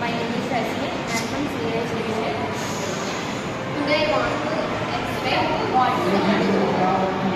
My name is Rajni. I am from CA Station. Today I want to explain what is the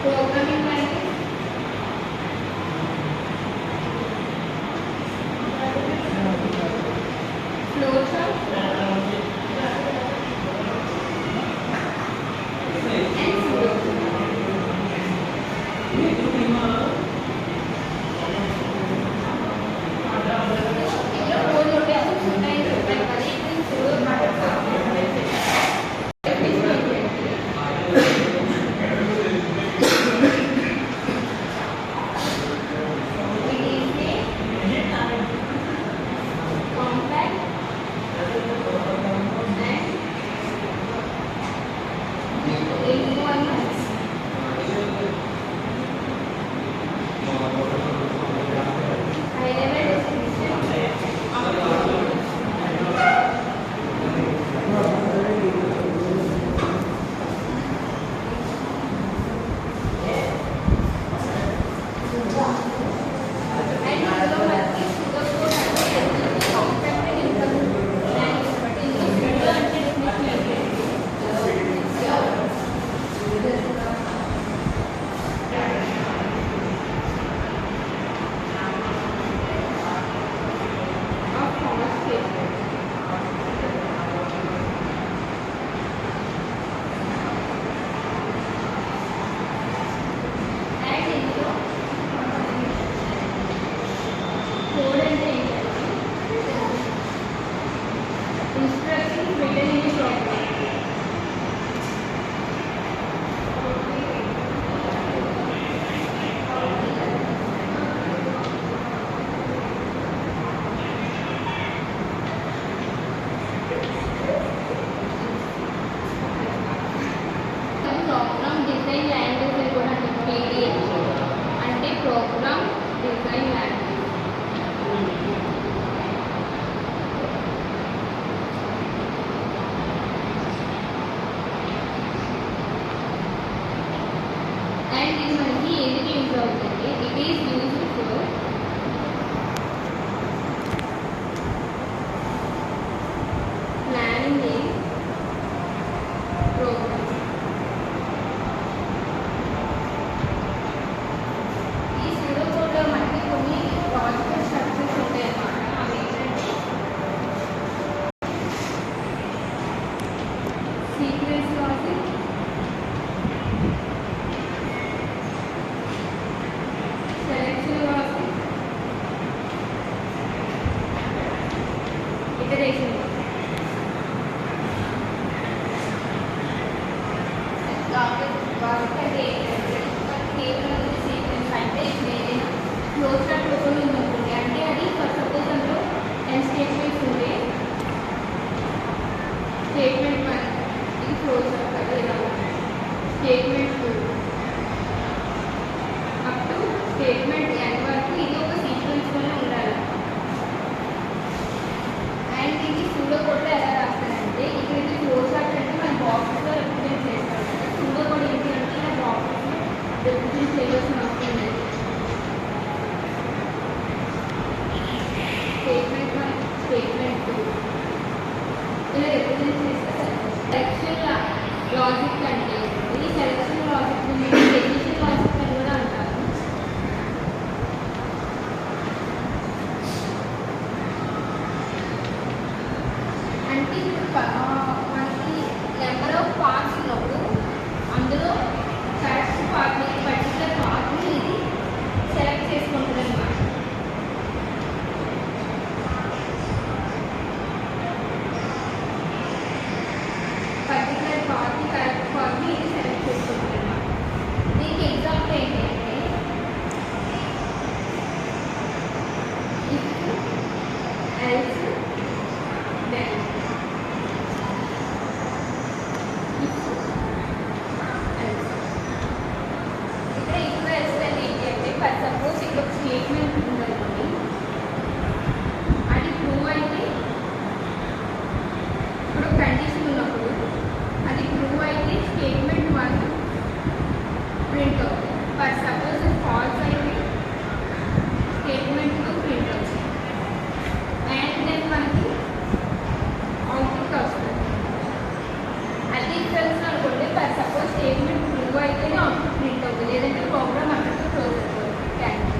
programming language, flowchart, and it is used for planning a program. ఈ pseudo code లో మనకి కొన్ని logical structures ఉంటాయి అన్నమాట. అవి ఏంటంటే sequence logic, selection logic, iteration logic. అంటే కేవలం సీక్వెన్స్ అంటే ఫ్లో చార్ట్ రూపంలో ఉంటుంది. అంటే అది సపోజ్ అందులో n స్టేట్మెంట్స్ ఉంటే స్టేట్మెంట్ 1 ఇది ఫ్లో చార్ట్ కదా, ఇలా statement 2 up to statement n వరకు ఇది ఒక సీక్వెన్స్ లోనే ఉండాలి. అండ్ ఇది ఇలా రిప్రజెంట్ చేస్తే సెలక్షన్ లాజిక్ అంటే ఈ సెలక్షన్ లాజిక్ డెసిషన్ లాజిక్ అని కూడా అంటారు. అంటే మనకి నెంబర్ ఆఫ్ పార్ట్స్ ఉన్నప్పుడు అందులో కరెక్ట్ పార్ట్ని పర్టికులర్ పార్ట్ని ఇది సెలెక్ట్ చేసుకుంటుంది అన్నమాట. పర్టికులర్ పార్ట్ని కరెక్ట్ పార్ట్ని ఇది సెలెక్ట్ చేసుకుంటుంది అన్నమాట. దీనికి ఎగ్జాంపుల్ ఏంటంటే ఇఫ్ ఎల్స్ దెన్ సపోజ్ ఇక్కడ ఒక స్టేట్మెంట్ ఉందనుకోండి, అది ప్రూవ్ అయితే ఇప్పుడు కండిషన్ ఉన్నప్పుడు అది ప్రూవ్ అయితే స్టేట్మెంట్ 1 ప్రింట్ అవుతుంది. బట్ సపోజ్ ఫాల్స్ అయితే స్టేట్మెంట్ 2 ప్రింట్ అవుతుంది. అండ్ దెన్ మనకి అవుట్పుట్ వస్తుంది. అది తెలుసు అనుకోండి, బట్ సపోజ్ స్టేట్మెంట్ ప్రూవ్ అయితేనే అవుట్పుట్ ప్రింట్ అవుతుంది, లేదంటే ప్రోగ్రామ్ అక్కడితో క్లోజ్ అయిపోతుంది.